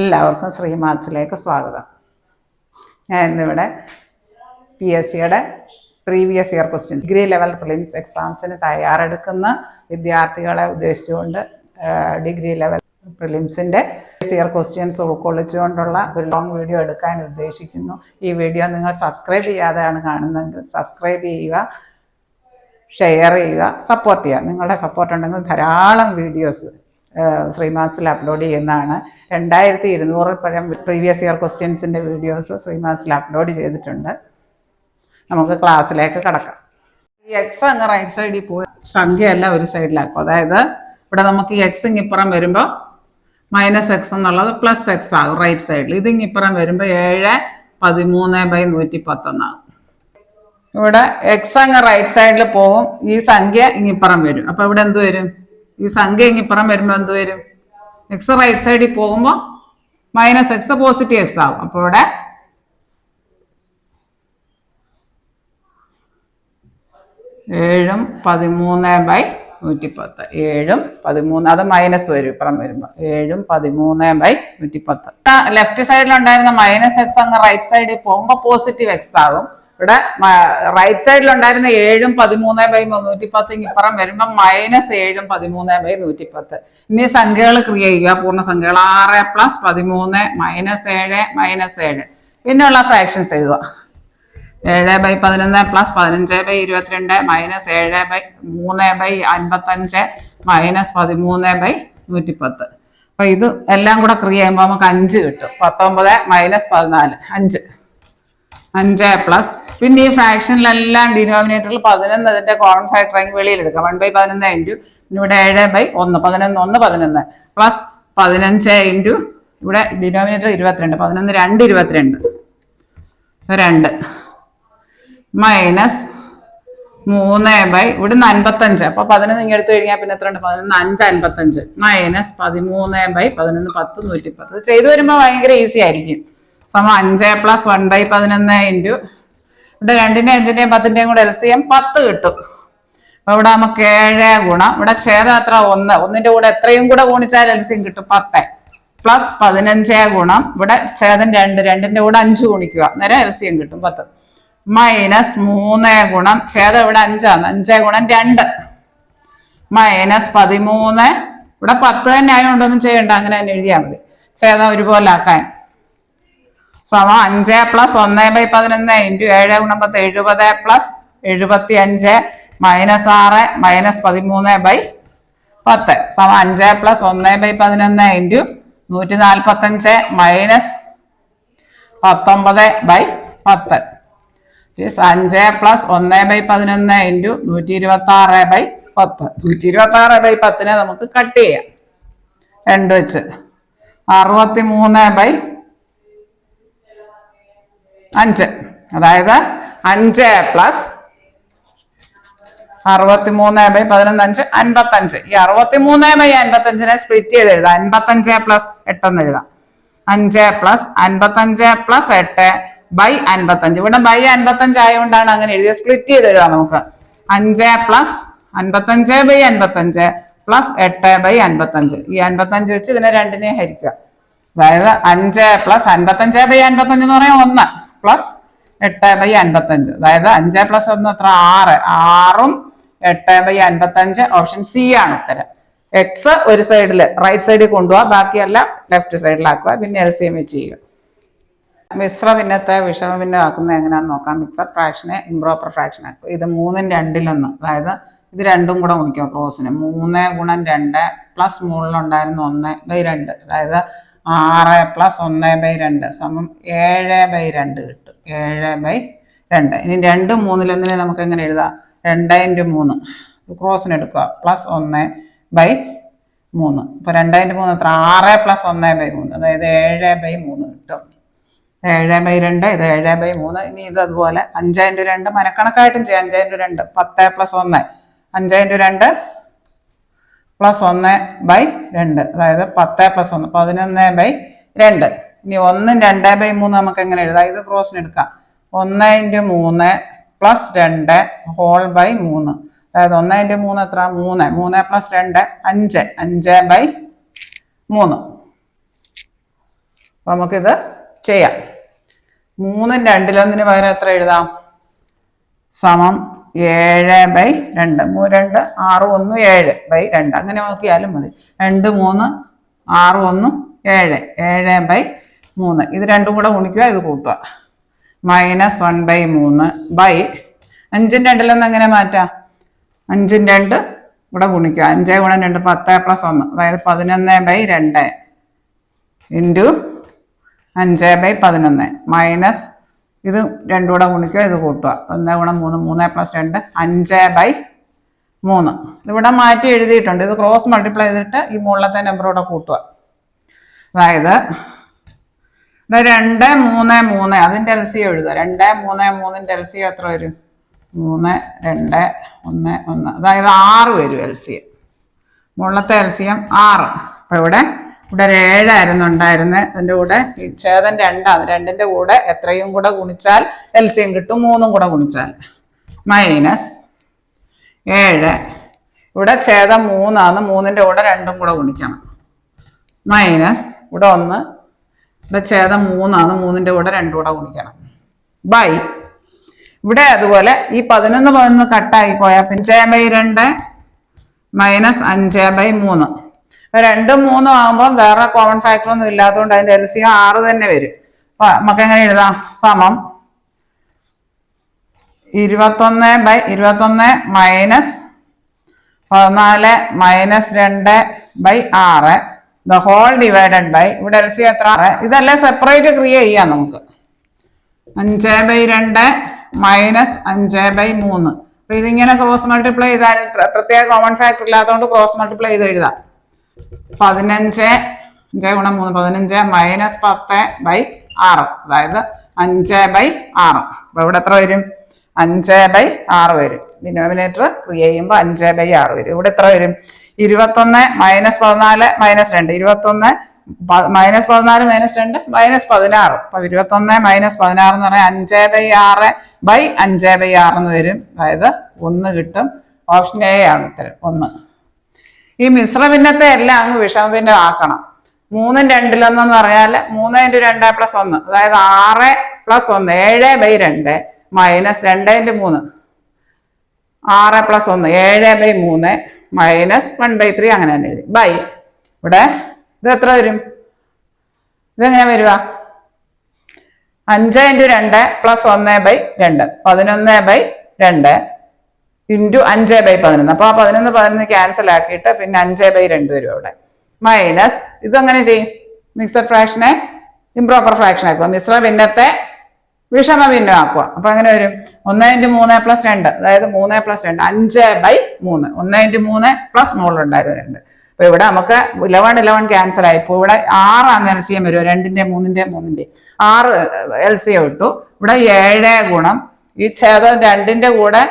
എല്ലാവർക്കും ശ്രീമാത്സിലേക്ക് സ്വാഗതം. ഞാൻ ഇന്നിവിടെ PSCയുടെ previous year questions degree level prelims എക്സാംസിന് തയ്യാറെടുക്കുന്ന വിദ്യാർത്ഥികളെ ഉദ്ദേശിച്ചുകൊണ്ട് ഡിഗ്രി ലെവൽ പ്രിലിംസിൻ്റെ പ്രീവിയസ് ഇയർ ക്വസ്റ്റ്യൻസ് ഉൾക്കൊള്ളിച്ചുകൊണ്ടുള്ള ഒരു ലോങ് വീഡിയോ എടുക്കാൻ ഉദ്ദേശിക്കുന്നു. ഈ വീഡിയോ നിങ്ങൾ സബ്സ്ക്രൈബ് ചെയ്യാതെയാണ് കാണുന്നതെങ്കിൽ സബ്സ്ക്രൈബ് ചെയ്യുക, ഷെയർ ചെയ്യുക, സപ്പോർട്ട് ചെയ്യുക. നിങ്ങളുടെ സപ്പോർട്ട് ഉണ്ടെങ്കിൽ ധാരാളം വീഡിയോസ് ശ്രീമാത്സിൽ അപ്ലോഡ് ചെയ്യുന്നതാണ്. 2200 പഴം പ്രീവിയസ് ഇയർ ക്വസ്റ്റ്യൻസിൻ്റെ വീഡിയോസ് ശ്രീമാത്സിൽ അപ്ലോഡ് ചെയ്തിട്ടുണ്ട്. നമുക്ക് ക്ലാസ്സിലേക്ക് കടക്കാം. ഈ എക്സ് അങ്ങ് റൈറ്റ് സൈഡിൽ പോയി സംഖ്യയല്ല ഒരു സൈഡിലാക്കും. അതായത് ഇവിടെ നമുക്ക് ഈ എക്സ് ഇങ്ങിപ്പുറം വരുമ്പോൾ -x എന്നുള്ളത് +x ആകും റൈറ്റ് സൈഡിൽ. ഇതിങ്ങിപ്പുറം വരുമ്പോൾ 7/13/110 എന്നാകും. ഇവിടെ എക്സ് അങ്ങ് റൈറ്റ് സൈഡിൽ പോകും, ഈ സംഖ്യ ഇങ്ങിപ്പുറം വരും. അപ്പോൾ ഇവിടെ എന്ത് വരും? ഈ സംഖ്യ ഇങ്ങിപ്പുറം വരുമ്പോൾ എന്ത് വരും? എക്സ് റൈറ്റ് സൈഡിൽ പോകുമ്പോൾ -x പോസിറ്റീവ് എക്സ് ആകും. അപ്പോൾ ഇവിടെ 7/13/110. 7/13 അത് മൈനസ് വരും ഇപ്പുറം വരുമ്പോൾ 7/13/110. ലെഫ്റ്റ് സൈഡിലുണ്ടായിരുന്ന -x അങ്ങ് റൈറ്റ് സൈഡിൽ പോകുമ്പോൾ പോസിറ്റീവ് എക്സ് ആകും. ഇവിടെ റൈറ്റ് സൈഡിലുണ്ടായിരുന്ന 7/13/110 ഇപ്പുറം വരുമ്പോൾ -7/13/110. ഇനി സംഖ്യകൾ ക്രിയേറ്റ് ചെയ്യുക, പൂർണ്ണസംഖ്യകൾ. 6 + 13 -7 -7. പിന്നെയുള്ള ഫ്രാക്ഷൻസ് എഴുതുക. 7/11 + 15/22 -7/3/55 -13/110. അപ്പൊ ഇത് എല്ലാം കൂടെ ക്രിയ ചെയ്യുമ്പോൾ നമുക്ക് 5 കിട്ടും. 19 - 14 5. 5 പ്ലസ് പിന്നെ ഈ ഫ്രാക്ഷനിലെല്ലാം ഡിനോമിനേറ്ററിൽ 11 അതിന്റെ കോമൺ ഫാക്ടർ ആയി വെളിയിലെടുക്കാം. 1/11 ഇൻറ്റു ഇവിടെ 7/1 11 1 11 പ്ലസ് 15 ഇൻറ്റു ഇവിടെ ഡിനോമിനേറ്റർ 22 11 2 22 2 മൈനസ് 3 ഇവിടെ 55. അപ്പൊ 11 ഇങ്ങനെ എടുത്തു കഴിഞ്ഞാൽ പിന്നെ എത്ര ഉണ്ട്? 11 5 55 മൈനസ് 13/11 10 110. ചെയ്തു വരുമ്പോൾ ഭയങ്കര ഈസി ആയിരിക്കും. 5 + 1/11 ഇൻറ്റു ഇവിടെ 2ന്റെയും 5ന്റെയും 10ന്റെയും കൂടെ LCM 10 കിട്ടും. അപ്പൊ ഇവിടെ നമുക്ക് 7 ഗുണം ഇവിടെ ഛേദം എത്ര? 1. 1ന്റെ കൂടെ എത്രയും കൂടെ ഗുണിച്ചാൽ LCM കിട്ടും 10 പ്ലസ് 15 ഗുണം ഇവിടെ ഛേദം 2 2ന്റെ കൂടെ 5 ഗുണിക്കുക, അന്നേരം LCM കിട്ടും 10 മൈനസ് 3 ഗുണം ഛേദം ഇവിടെ 5 ആണ്, 5 ഗുണം 2 മൈനസ് 13 ഇവിടെ 10 തന്നെ ആയതുകൊണ്ടൊന്നും ചെയ്യണ്ട, അങ്ങനെ തന്നെ എഴുതിയാൽ മതി. ഛേദം ഒരുപോലെ ആക്കാൻ 5 + 1/11 into 7 × 10 70 plus 75 minus 6 minus 13/10 5 + 1/11 into 145 minus 19/10 5 + 1/11 into 126/10 126/10 നമുക്ക് കട്ട് ചെയ്യാം 2 വെച്ച് 63/5 അതായത് 5 പ്ലസ് 63/11 55. ഈ 63/55 സ്പ്ലിറ്റ് ചെയ്ത് എഴുതാം. 55 + 8 എന്ന് എഴുതാം. 5 + 55 + 8/55. ഇവിടെ /55 ആയതുകൊണ്ടാണ് അങ്ങനെ എഴുതിയത്. സ്പ്ലിറ്റ് ചെയ്ത് എഴുതാം നമുക്ക്. 5 + 55/55 പ്ലസ് 8/55. ഈ 55 വെച്ച് ഇതിനെ 2നെ ഹരിക്കുക. അതായത് 5 + 55/55 എന്ന് പറയാം 1 പ്ലസ് 8/55. അതായത് 5 + 1 എത്ര? 6. 6ഉം 8/55 ഓപ്ഷൻ സി ആണ് ഉത്തരം. എക്സ് ഒരു സൈഡിൽ റൈറ്റ് സൈഡിൽ കൊണ്ടുപോവാ, ബാക്കിയെല്ലാം ലെഫ്റ്റ് സൈഡിലാക്കുക. പിന്നെ LCM വെച്ച് ചെയ്യുക. മിശ്ര ഭിന്നത്തെ വിഷമ ഭിന്നമാക്കുന്നത് എങ്ങനെയാണെന്ന് നോക്കാം. മിക്സഡ് ഫ്രാക്ഷനെ ഇംപ്രോപ്പർ ഫ്രാക്ഷൻ ആക്കുക. ഇത് 3ന്റെ 2 അതായത് ഇത് 2ഉം കൂടെ ഗുണിക്കുക ക്രോസിന്. 3 × 2 പ്ലസ് മുകളിലുണ്ടായിരുന്ന 1/2 അതായത് 6 + 1/2 സമം 7/2 കിട്ടും. 7/2. ഇനി 2 3 നമുക്ക് എങ്ങനെ എഴുതാം? 2 × 3 ക്രോസിന് എടുക്കുക പ്ലസ് 1/3. ഇപ്പൊ 2 × 3 എത്ര? 6 + 1/3 അതായത് 7/3 കിട്ടും. 7/2 ഇത് 7/3. ഇനി ഇത് അതുപോലെ 5 × 2 മനക്കണക്കായിട്ടും ചെയ്യാം. 5 × 2 10 + 1 5 × 2 പ്ലസ് 1/2 അതായത് 10 + 1 11/2. ഇനി 1 2/3 നമുക്ക് എങ്ങനെ എഴുതാം? ഇത് ക്രോസിന് എടുക്കാം. 1 × 3 പ്ലസ് 2 ഹോൾ ബൈ 3 അതായത് 1 × 3 എത്ര? 3 3 പ്ലസ് 2 5 5/3. അപ്പം നമുക്കിത് ചെയ്യാം. 3 2 പകരം എത്ര എഴുതാം? സമം 7/2. 3 2 6 1 7/2. അങ്ങനെ നോക്കിയാലും മതി. 2 3 6 1 7 7/3. ഇത് രണ്ടും കൂടെ ഗുണിക്കുക, ഇത് കൂട്ടുക. -1/3 ബൈ 5 2 എങ്ങനെ മാറ്റാം? 5 2 ഇവിടെ ഗുണിക്കുക. 5 × 2 10 + 1, അതായത് 11/2 ഇൻറ്റു 5/11 മൈനസ് ഇത് രണ്ടും കൂടെ ഗുണിക്കുക, ഇത് കൂട്ടുക. 1 × 3 3 + 2 5/3. ഇതിവിടെ മാറ്റി എഴുതിയിട്ടുണ്ട്. ഇത് ക്രോസ് മൾട്ടിപ്ലൈ ചെയ്തിട്ട് ഈ മുകളിലത്തെ നമ്പറോടെ കൂട്ടുക. അതായത് ഇവിടെ 2 3 3 അതിൻ്റെ LCM എഴുതുക. 2 3 3ൻ്റെ LCM എത്ര വരും? 3 2 1 1, അതായത് 6 വരും LCM. മുകളിലത്തെ LCM 6. അപ്പം ഇവിടെ ഒരു 7 ആയിരുന്നു ഉണ്ടായിരുന്നത്. അതിൻ്റെ കൂടെ ഈ ഛേദം 2ആണ്. 2ൻ്റെ കൂടെ എത്രയും കൂടെ ഗുണിച്ചാൽ LCM കിട്ടും. 3 കൂടെ ഗുണിച്ചാൽ -7. ഇവിടെ ഛേദം 3 ആണ്. 3ൻ്റെ കൂടെ 2 കൂടെ ഗുണിക്കണം. മൈനസ് ഇവിടെ 1. ഇവിടെ ഛേദം 3 ആണ്. 3ൻ്റെ കൂടെ 2 കൂടെ ഗുണിക്കണം. ബൈ ഇവിടെ അതുപോലെ ഈ 11 കട്ടായി പോയാൽ 5/2 മൈനസ് 5/3. 2 3 ആകുമ്പോൾ വേറെ കോമൺ ഫാക്ടർ ഒന്നും ഇല്ലാത്തതുകൊണ്ട് അതിന്റെ LCM 6 തന്നെ വരും. അപ്പൊ നമുക്ക് എങ്ങനെ എഴുതാം? സമം 21/21 minus 14 minus 2/6 the whole divided by ഇവിടെ LCM എത്ര? ഇതെല്ലാം സെപ്പറേറ്റ് ക്രിയേറ്റ് ചെയ്യാം നമുക്ക്. 5/2 മൈനസ് 5/3. അപ്പൊ ഇതിങ്ങനെ ക്രോസ് മൾട്ടിപ്ലൈ ചെയ്താൽ പ്രത്യേക കോമൺ ഫാക്ടർ ഇല്ലാത്തതുകൊണ്ട് ക്രോസ് മൾട്ടിപ്ലൈ ചെയ്ത് എഴുതാം. 15 5 × 3 15 മൈനസ് 10/6, അതായത് 5/6. അപ്പൊ ഇവിടെ എത്ര വരും? 5/6 വരും. ഡിനോമിനേറ്റർ ക്രിയേറ്റ് ചെയ്യുമ്പോൾ 5/6 വരും. ഇവിടെ എത്ര വരും? 21 മൈനസ് 14 മൈനസ് 2 21 -14 - 2 -16. അപ്പൊ 21 - 16 എന്ന് പറഞ്ഞാൽ 5/6/5/6 എന്ന് വരും. അതായത് 1 കിട്ടും. ഓപ്ഷൻ എ ആണ് ഉത്തരം, 1. ഈ മിശ്ര ഭിന്നത്തെ എല്ലാം അങ്ങ് വിഷമ ഭിന്നം ആക്കണം. 3 2 പറഞ്ഞാൽ 3 × 2 + 1, അതായത് 6 + 1 7/2 മൈനസ് 2 × 3 6 + 1 7/3 മൈനസ് 1/3 അങ്ങനെ തന്നെ എഴുതി. ബൈ ഇവിടെ ഇത് എത്ര വരും? ഇതെങ്ങനെ വരുക? 5 × 2 + 1/2 11/2 ഇൻറ്റു 5/11. അപ്പൊ ആ 11 11 ക്യാൻസൽ ആക്കിയിട്ട് പിന്നെ 5/2 വരും അവിടെ. മൈനസ് ഇതെങ്ങനെ ചെയ്യും? മിക്സഡ് ഫ്രാക്ഷനെ ഇംപ്രോപ്പർ ഫ്രാക്ഷൻ ആക്കുക. മിശ്ര ഭിന്നത്തെ വിഷമ ഭിന്നം ആക്കുക. അപ്പൊ അങ്ങനെ വരും 1 × 3 + 2, അതായത് 3 + 2 5/3. 1 × 3 പ്ലസ് മുകളിലുണ്ടായിരുന്നു 2. അപ്പൊ ഇവിടെ നമുക്ക് 11 ക്യാൻസൽ ആയി. ഇപ്പൊ ഇവിടെ 6 ആണ് LCM വരും. 2ന്റെ 3ന്റെ 3ന്റെ 6 LCM ഇട്ടു. ഇവിടെ 7 ഗുണം ഈ ഛേദം 2ന്റെ കൂടെ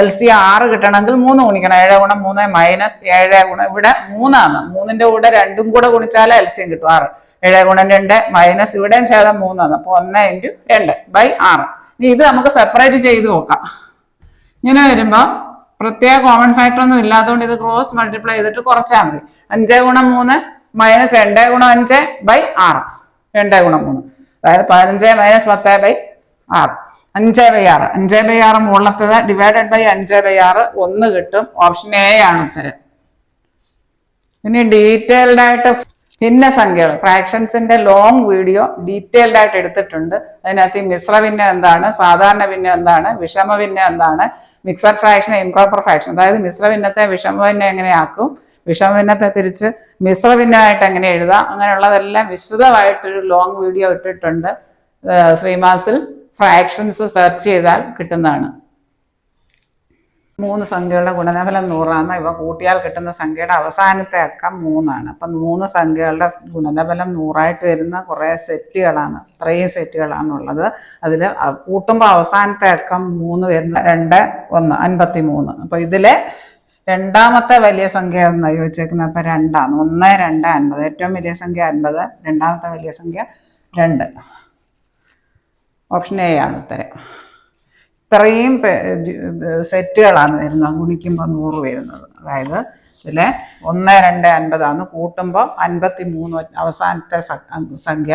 LCM 6 കിട്ടണമെങ്കിൽ 3 ഗുണിക്കണം. 7 × 3 മൈനസ് 7 ഗുണം ഇവിടെ 3 ആണ്. 3ന്റെ കൂടെ 2 കൂടെ ഗുണിച്ചാലേ LCM കിട്ടും 6. 7 × 2 മൈനസ് ഇവിടെയും ഛേദം 3 ആണ്. അപ്പൊ 1 × 2/6. ഇനി ഇത് നമുക്ക് സെപ്പറേറ്റ് ചെയ്ത് നോക്കാം. ഇങ്ങനെ വരുമ്പോ പ്രത്യേക കോമൺ ഫാക്ടർ ഒന്നും ഇല്ലാത്തതുകൊണ്ട് ഇത് ക്രോസ് മൾട്ടിപ്ലൈ ചെയ്തിട്ട് കുറച്ചാൽ മതി. 5 × 3 മൈനസ് 2 × 5/6 2 × 3, അതായത് 15 മൈനസ് 10/6 5/6. 5/6 മുകളിലത്തത് ഡിവൈഡഡ് ബൈ 5/6 1 കിട്ടും. ഓപ്ഷൻ എ ആണ് ഉത്തരം. ഇനി ഡീറ്റെയിൽഡ് ആയിട്ട് ഭിന്നസംഖ്യകൾ ഫ്രാക്ഷൻസിന്റെ ലോങ് വീഡിയോ ഡീറ്റെയിൽഡ് ആയിട്ട് എടുത്തിട്ടുണ്ട്. അതിനകത്ത് ഈ മിശ്ര ഭിന്നം എന്താണ്, സാധാരണ ഭിന്നം എന്താണ്, വിഷമ ഭിന്നം എന്താണ്, മിക്സഡ് ഫ്രാക്ഷൻ, ഇംപ്രോപ്പർ ഫ്രാക്ഷൻ, അതായത് മിശ്ര ഭിന്നത്തെ വിഷമ ഭിന്നം എങ്ങനെയാക്കും, വിഷമ ഭിന്നത്തെ തിരിച്ച് മിശ്ര ഭിന്നമായിട്ട് എങ്ങനെ എഴുതാം, അങ്ങനെയുള്ളതെല്ലാം വിശദമായിട്ടൊരു ലോങ് വീഡിയോ ഇട്ടിട്ടുണ്ട്. ശ്രീമാസിൽ ഫ്രാക്ഷൻസ് സെർച്ച് ചെയ്താൽ കിട്ടുന്നതാണ്. 3 സംഖ്യകളുടെ ഗുണനഫലം 100 ഇവ കൂട്ടിയാൽ കിട്ടുന്ന സംഖ്യയുടെ അവസാനത്തെ അക്കം 3 ആണ്. അപ്പം 3 സംഖ്യകളുടെ ഗുണനഫലം 100 വരുന്ന കുറേ സെറ്റുകളാണ്. ഇത്രയും സെറ്റുകളാണുള്ളത്. അതിൽ കൂട്ടുമ്പോൾ അവസാനത്തെ അക്കം 3 വരുന്ന 2 1 53. അപ്പൊ ഇതിലെ രണ്ടാമത്തെ വലിയ സംഖ്യ എന്ന് ചോദിച്ചേക്കുന്നത് അപ്പൊ 2 ആണ്. 1 2 50. ഏറ്റവും വലിയ സംഖ്യ 50, രണ്ടാമത്തെ വലിയ സംഖ്യ 2. ഓപ്ഷൻ എ ആണ് ഉത്തരം. ഇത്രയും സെറ്റുകളാണ് വരുന്നത്. ഗുണിക്കുമ്പോൾ 100 വരുന്നത്. അതായത് ഇതിലെ 1 2 50 ആണ്. കൂട്ടുമ്പോൾ 53 അവസാനത്തെ സംഖ്യ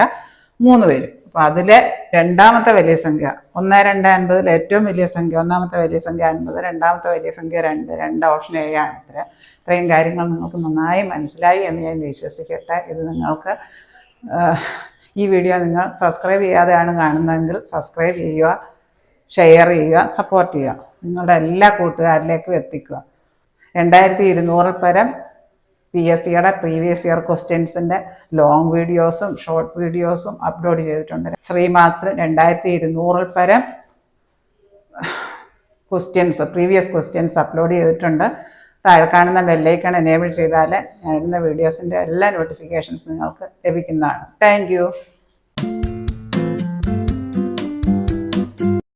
3 വരും. അപ്പോൾ അതിലെ രണ്ടാമത്തെ വലിയ സംഖ്യ 1, 2, 50 ഏറ്റവും വലിയ സംഖ്യ ഒന്നാമത്തെ വലിയ സംഖ്യ 50, രണ്ടാമത്തെ വലിയ സംഖ്യ 2, 2 ഓപ്ഷൻ എ ആണ്. ഇത്രയും കാര്യങ്ങൾ നിങ്ങൾക്ക് നന്നായി മനസ്സിലായി എന്ന് ഞാൻ വിശ്വസിക്കട്ടെ. ഇത് നിങ്ങൾക്ക് ഈ വീഡിയോ നിങ്ങൾ സബ്സ്ക്രൈബ് ചെയ്യാതെയാണ് കാണുന്നതെങ്കിൽ സബ്സ്ക്രൈബ് ചെയ്യുക, ഷെയർ ചെയ്യുക, സപ്പോർട്ട് ചെയ്യുക, നിങ്ങളുടെ എല്ലാ കൂട്ടുകാരിലേക്കും എത്തിക്കുക. 2200 പരം PSCയുടെ പ്രീവിയസ് ഇയർ ക്വസ്റ്റ്യൻസിൻ്റെ ലോങ് വീഡിയോസും ഷോർട്ട് വീഡിയോസും അപ്ലോഡ് ചെയ്തിട്ടുണ്ട്. ശ്രീമാത്സിൽ 2200 പരം പ്രീവിയസ് ക്വസ്റ്റ്യൻസ് അപ്ലോഡ് ചെയ്തിട്ടുണ്ട്. താഴെ കാണുന്ന ബെല്ലൈക്കൺ എനേബിൾ ചെയ്താൽ ഞാനിടുന്ന വീഡിയോസിൻ്റെ എല്ലാ നോട്ടിഫിക്കേഷൻസ് നിങ്ങൾക്ക് ലഭിക്കുന്നതാണ്. Thank you.